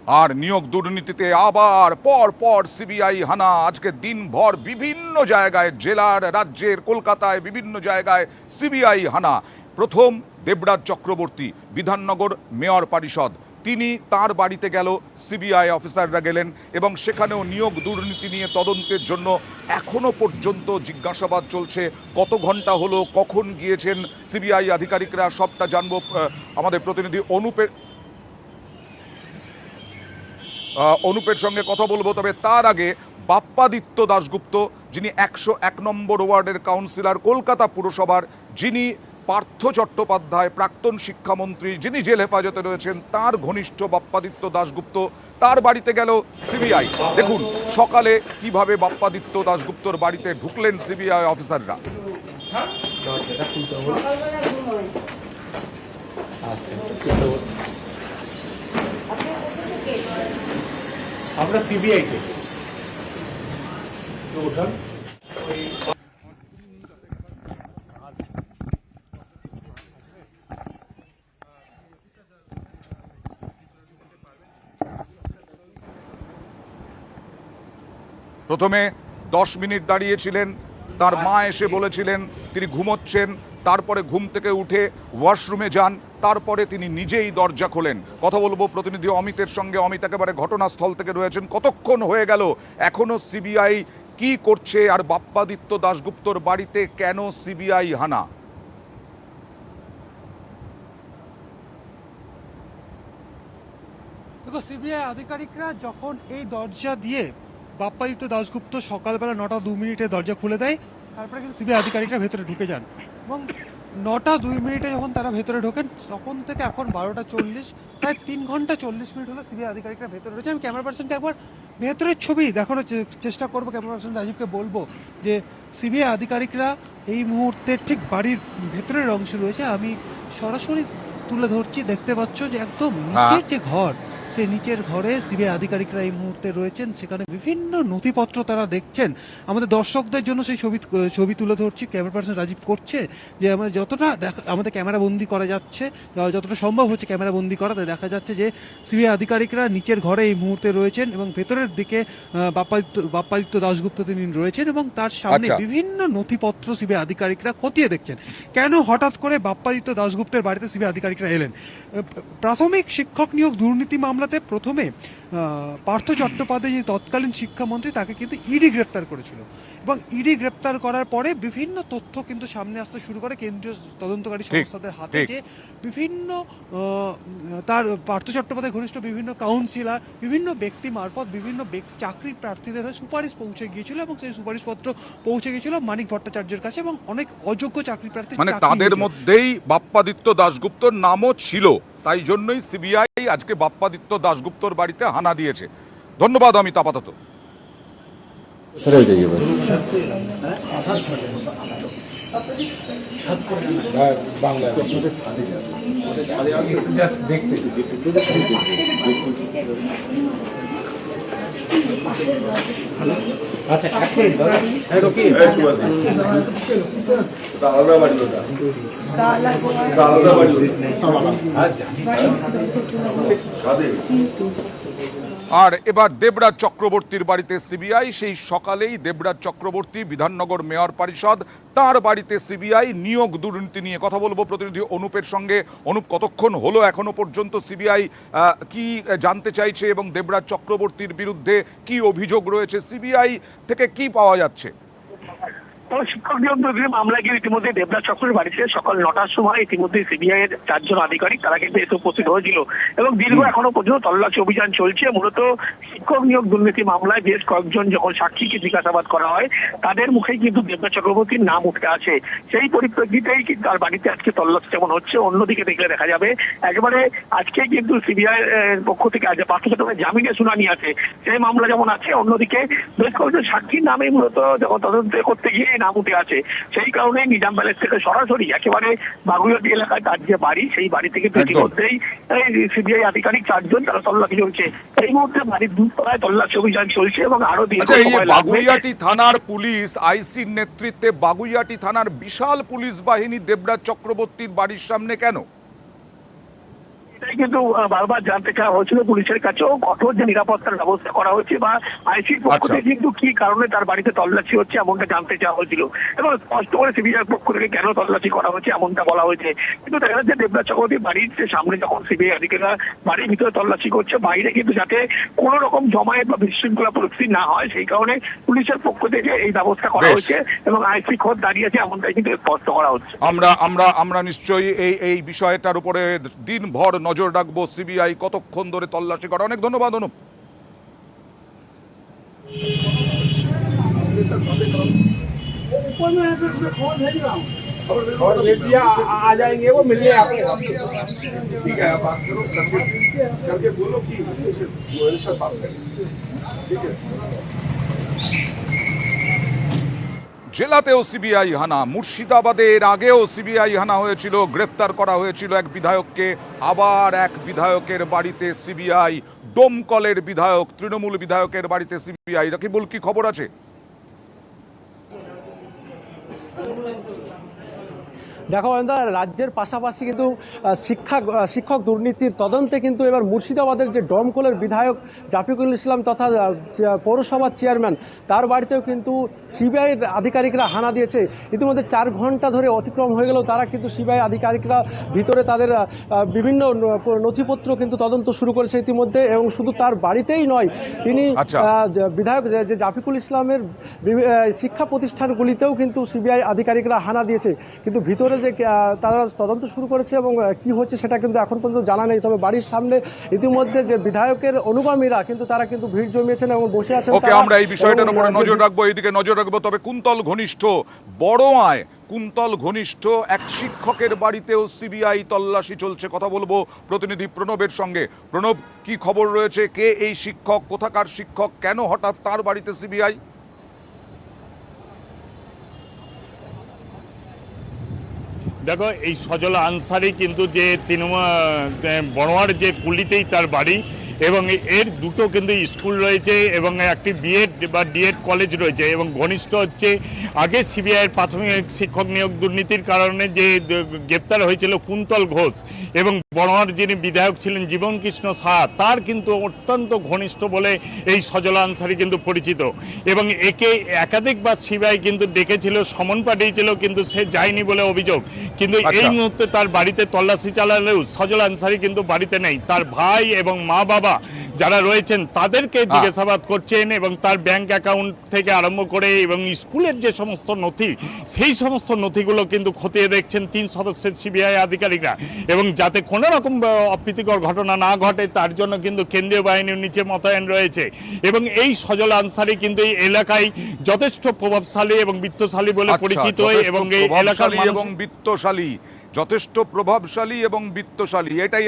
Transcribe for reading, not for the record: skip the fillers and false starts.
আর নিয়োগ দুর্নীতিতে আবার পর পর সিবিআই হানা। আজকে দিনভর বিভিন্ন জায়গায়, জেলার, রাজ্যের, কলকাতায় বিভিন্ন জায়গায় সিবিআই হানা। প্রথম দেবরাজ চক্রবর্তী, বিধাননগর মেয়র পরিষদ, তিনি তার বাড়িতে গেল, সিবিআই অফিসাররা গেলেন এবং সেখানেও নিয়োগ দুর্নীতি নিয়ে তদন্তের জন্য এখনো পর্যন্ত জিজ্ঞাসাবাদ চলছে। কত ঘন্টা হলো, কখন গিয়েছেন সিবিআই আধিকারিকরা, সবটা জানবো আমাদের প্রতিনিধি অনুপের সঙ্গে কথা বলবো। তবে তার আগে বাপ্পাদিত্য দাশগুপ্ত, যিনি 101 নম্বর ওয়ার্ডের কাউন্সিলর কলকাতা পুরসভার, যিনি পার্থ চট্টোপাধ্যায় প্রাক্তন শিক্ষামন্ত্রী, যিনি জেল হেফাজতে রয়েছেন, তার ঘনিষ্ঠ বাপ্পাদিত্য দাশগুপ্ত, তার বাড়িতে গেল সিবিআই। দেখুন সকালে কিভাবে বাপ্পাদিত্য দাশগুপ্তর বাড়িতে ঢুকলেন সিবিআই অফিসাররা। আমরা সিবিআই কে প্রথমে 10 মিনিট দাঁড়িয়েছিলেন, তার মা এসে বলেছিলেন তিনি ঘুমোচ্ছেন, তারপরে ঘুম থেকে উঠে ওয়াশরুমে যান, তারপরে তিনি নিজেই দরজা খোলেন। কথা বলবো প্রতিনিধি অমিতের সঙ্গে। অমিত একেবারে ঘটনাস্থল থেকে রয়েছেন। কতক্ষণ হয়ে গেল, এখনো সিবিআই কি করছে, আর বাপ্পাদিত্য দাশগুপ্তর বাড়িতে কেন সিবিআই হানা? দেখো, সিবিআই আধিকারিকরা যখন এই দরজা দিয়ে বাপ্পাদিত্য দাশগুপ্ত সকালবেলা 9টা 2 মিনিটে দরজা খুলে দেয়, তারপরে কিন্তু সিবিআই আধিকারিকরা ভেতরে ঢুকে যান এবং 9টা 2 মিনিটে যখন তারা ভেতরে ঢোকেন, তখন থেকে এখন 12টা 40, প্রায় 3 ঘন্টা 40 মিনিট হলো সিবিআই আধিকারিকরা ভেতরে রয়েছে। আমি ক্যামেরা পার্সনকে একবার ভেতরের ছবি দেখানোর চেষ্টা করবো। ক্যামেরা পার্সন রাজীবকে বলবো যে সিবিআই আধিকারিকরা এই মুহূর্তে ঠিক বাড়ির ভেতরের অংশে রয়েছে। আমি সরাসরি তুলে ধরছি, দেখতে পাচ্ছ যে একদম নিচের যে ঘর, সেই নিচের ঘরে সিবিআই আধিকারিকরা এই মুহূর্তে রয়েছেন। সেখানে বিভিন্ন নথিপত্র তারা দেখছেন। আমাদের দর্শকদের জন্য সেই ছবি তুলে ধরছি, ক্যামেরা পার্সন রাজীব করছে, যে আমরা যতটা আমাদের ক্যামেরা বন্দি করা যাচ্ছে, যতটা সম্ভব হচ্ছে ক্যামেরা বন্দি করাতে দেখা যাচ্ছে যে সিবিআই আধিকারিকরা নিচের ঘরে এই মুহূর্তে রয়েছেন এবং ভেতরের দিকে বাপ্পাদিত্য দাশগুপ্ত তিনি রয়েছেন এবং তার সামনে বিভিন্ন নথিপত্র সিবিআই আধিকারিকরা খতিয়ে দেখছেন। কেন হঠাৎ করে বাপ্পাদিত্য দাশগুপ্তের বাড়িতে সিবিআই আধিকারিকরা এলেন? প্রাথমিক শিক্ষক নিয়োগ দুর্নীতি মামলাতে প্রথমে পার্থ চট্টোপাধ্যায়, যে তৎকালীন শিক্ষামন্ত্রী, তাকে কিন্তু ইডি গ্রেপ্তার করেছিল এবং ইডি গ্রেপ্তার করার পরে বিভিন্ন তথ্য কিন্তু সামনে আসতে শুরু করে কেন্দ্রীয় তদন্তকারী সংস্থাদের হাতে, যে বিভিন্ন তার পার্থ চট্টোপাধ্যায় ঘনিষ্ঠ বিভিন্ন কাউন্সিলর, বিভিন্ন ব্যক্তি মারফত বিভিন্ন চাকরি প্রার্থীদের সুপারিশ পৌঁছে গিয়েছিল এবং সেই সুপারিশপত্র পৌঁছে গিয়েছিল মানিক ভট্টাচার্যের কাছে এবং অনেক অযোগ্য চাকরি প্রার্থী, মানে তাদের মধ্যেই বাপ্পাদিত্য দাশগুপ্তর নামও ছিল। তাই জন্যই সিবিআই আজকে বাপ্পাদিত্য দাশগুপ্তর বাড়িতে হানা দিয়েছে। ধন্যবাদ অমিত। আপাতত আর এবার দেবরাজ চক্রবর্তীর বাড়িতে সিবিআই। সেই সকালেই দেবরাজ চক্রবর্তী, বিধাননগর মেয়র পরিষদ, তার বাড়িতে সিবিআই নিয়োগ দুর্নীতি নিয়ে কথা বলবো প্রতিনিধি অনুপের সঙ্গে। অনুপ, কতক্ষণ হলো এখনো পর্যন্ত সিবিআই কি জানতে চাইছে এবং দেবরাজ চক্রবর্তীর বিরুদ্ধে কি অভিযোগ রয়েছে, সিবিআই থেকে কি পাওয়া যাচ্ছে? শিক্ষক নিয়োগ দুর্নীতি মামলায় কিন্তু ইতিমধ্যে দেবরাজ চক্রের বাড়িতে সকাল 9টার সময় ইতিমধ্যে সিবিআই এর 4 জন আধিকারিক তারা কিন্তু এসে উপস্থিত হয়েছিল এবং দীর্ঘ এখনো পর্যন্ত তল্লাশি অভিযান চলছে। মূলত শিক্ষক নিয়োগ দুর্নীতি মামলায় বেশ কয়েকজন যখন সাক্ষীকে জিজ্ঞাসাবাদ করা হয়, তাদের মুখেই কিন্তু দেবরাজ চক্রবর্তীর নাম উঠে আসে। সেই পরিপ্রেক্ষিতেই কিন্তু তার বাড়িতে আজকে তল্লাশি যেমন হচ্ছে, অন্যদিকে দেখলে দেখা যাবে একেবারে আজকে কিন্তু সিবিআই এর পক্ষ থেকে আজ পার্থ চট্টোপাধ্যায় জামিনের শুনানি আছে, সেই মামলা যেমন আছে, অন্যদিকে বেশ কয়েকজন সাক্ষীর নামে মূলত যখন তদন্ত করতে গিয়ে নাম উঠে আছে। সেই কারণে নিজাম প্যালেস থেকে সরাসরি একেবারে বাগুইয়াটি এলাকায় তার যে বাড়ি, সেই বাড়ি থেকে ইতিমধ্যেই সিবিআই আধিকারিক 4 জন তারা তল্লাশি চলছে। এই মুহূর্তে বাড়ির দুতলায় তল্লাশি অভিযান চলছে এবং আরো বাগুইয়াটি থানার পুলিশ, আইসির নেতৃত্বে বাগুইয়াটি থানার বিশাল পুলিশ বাহিনী দেবরাজ চক্রবর্তীর বাড়ির সামনে কেন? এটাই কিন্তু বারবার জানতে চাওয়া হয়েছিল পুলিশের কাছেও, কঠোর যে নিরাপত্তার ব্যবস্থা করা হয়েছে বা আইসির পক্ষ আচ্ছা। থেকে কিন্তু কি কারণে তার বাড়িতে তল্লাশি হচ্ছে এমনটা জানতে চাওয়া হয়েছিল এবং স্পষ্ট করে সিবিআই পক্ষ থেকে কেন তল্লাশি করা হয়েছে এমনটা বলা হয়েছে। কিন্তু দেখা যাচ্ছে দেবরাজ চক্রবর্তীর বাড়ির সামনে যখন সিবিআই আধিকারিকরা বাড়ির ভিতরে তল্লাশি করছে, বাইরে কিন্তু যাতে কোনো রকম জমায়েত বা বিশৃঙ্খলা পরিস্থিতি না হয় সেই কারণে পুলিশের পক্ষ থেকে এই ব্যবস্থা করা বেশ। হয়েছে এবং আইসি খোদ দাঁড়িয়েছে এমনটাই কিন্তু স্পষ্ট করা হচ্ছে। আমরা নিশ্চয়ই এই বিষয়টার উপরে দিনভর নজর রাখবো। সিবিআই কতক্ষণ ধরে তল্লাশি করে। অনেক ধন্যবাদ অনুপ। ऊपर में ऐसे फोन भेज रहा हूँ। और भेज दिया, आ जाएंगे वो मिलने आपके। ठीक है, आप बात करो, करके बोलो कि मेरे साथ बात करें। ठीक है। জেলাতেও সিবিআই হানা, মুর্শিদাবাদের আগেও সিবিআই হানা হয়েছিল, গ্রেফতার করা হয়েছিল এক বিধায়ককে। আবার এক বিধায়কের বাড়িতে সিবিআই, ডোমকলের বিধায়ক, তৃণমূল বিধায়কের বাড়িতে সিবিআই। রাকিবুল, কি খবর আছে? দেখো রাজ্যের পাশাপাশি কিন্তু শিক্ষক দুর্নীতির তদন্তে কিন্তু এবার মুর্শিদাবাদের যে ডমকলের বিধায়ক জাফিকুল ইসলাম তথা পৌরসভার চেয়ারম্যান তার বাড়িতেও কিন্তু সিবিআই আধিকারিকরা হানা দিয়েছে। ইতিমধ্যে 4 ঘন্টা ধরে অতিক্রম হয়ে গেলেও তারা কিন্তু সিবিআই আধিকারিকরা ভিতরে তাদের বিভিন্ন নথিপত্র কিন্তু তদন্ত শুরু করেছে ইতিমধ্যে। এবং শুধু তার বাড়িতেই নয়, তিনি বিধায়ক যে জাফিকুল ইসলামের শিক্ষা প্রতিষ্ঠানগুলিতেও কিন্তু সিবিআই আধিকারিকরা হানা দিয়েছে। কিন্তু ভিতরে যে তারা তদন্ত শুরু করেছে এবং কি হচ্ছে সেটা কিন্তু এখন পর্যন্ত জানা নেই। তবে বাড়ির সামনে ইতিমধ্যে যে বিধায়কের অনুগামীরা কিন্তু তারা কিন্তু ভিড় জমিয়েছেন এবং বসে আছেন। ওকে, আমরা এই বিষয়টার উপরে নজর রাখবো, এইদিকে নজর রাখবো। তবে কুন্তল ঘনিষ্ঠ বড়োয়ায় কুন্তল ঘনিষ্ঠ এক শিক্ষকের বাড়িতেও সিবিআই তল্লাশি চলছে। কথা বলবো প্রতিনিধি প্রণবের সঙ্গে। প্রণব, কি খবর রয়েছে? কে এই শিক্ষক, কোথাকার শিক্ষক, কেন হঠাৎ তার বাড়িতে সিবিআই? দেখো, এই সজল আনসারি কিন্তু যে বড়োয়ার যে কুলিতেই তার বাড়ি এবং এর দুটো কিন্তু স্কুল রয়েছে এবং একটি বিএড বা ডিএড কলেজ রয়েছে এবং ঘনিষ্ঠ হচ্ছে আগে সিবিআইয়ের প্রাথমিক শিক্ষক নিয়োগ দুর্নীতির কারণে যে গ্রেপ্তার হয়েছিল কুন্তল ঘোষ এবং বড়োয়ার যিনি বিধায়ক ছিলেন জীবন কৃষ্ণ সাহা, তার কিন্তু অত্যন্ত ঘনিষ্ঠ বলে এই সজল আনসারি কিন্তু পরিচিত। এবং একে একাধিকবার সিবিআই কিন্তু ডেকেছিল, সমন পাঠিয়েছিল, কিন্তু সে যায়নি বলে অভিযোগ। কিন্তু এই মুহূর্তে তার বাড়িতে তল্লাশি চালালেও সজল আনসারি কিন্তু বাড়িতে নেই। তার ভাই এবং মা বাবা যারা রয়েছেন তাদেরকে জিজ্ঞাসাবাদ করছেন এবং তার ব্যাংক অ্যাকাউন্ট থেকে আরম্ভ করে এবং স্কুলের যে সমস্ত নথি, সেই সমস্ত নথিগুলো কিন্তু খতিয়ে দেখছেন 3 সদস্যের সিবিআই আধিকারিকরা। এবং যাতে কোনো রকম অপ্রীতিকর ঘটনা না ঘটে তার জন্য কিন্তু কেন্দ্রীয় বাহিনীর নিচে মোতায়েন রয়েছে। এবং এই সজল আনসারি কিন্তু এই এলাকায় যথেষ্ট প্রভাবশালী এবং বিত্তশালী বলে পরিচিত এবং এই এলাকার এবং বিত্তশালী, যথেষ্ট প্রভাবশালী এবং বিত্তশালী, এটাই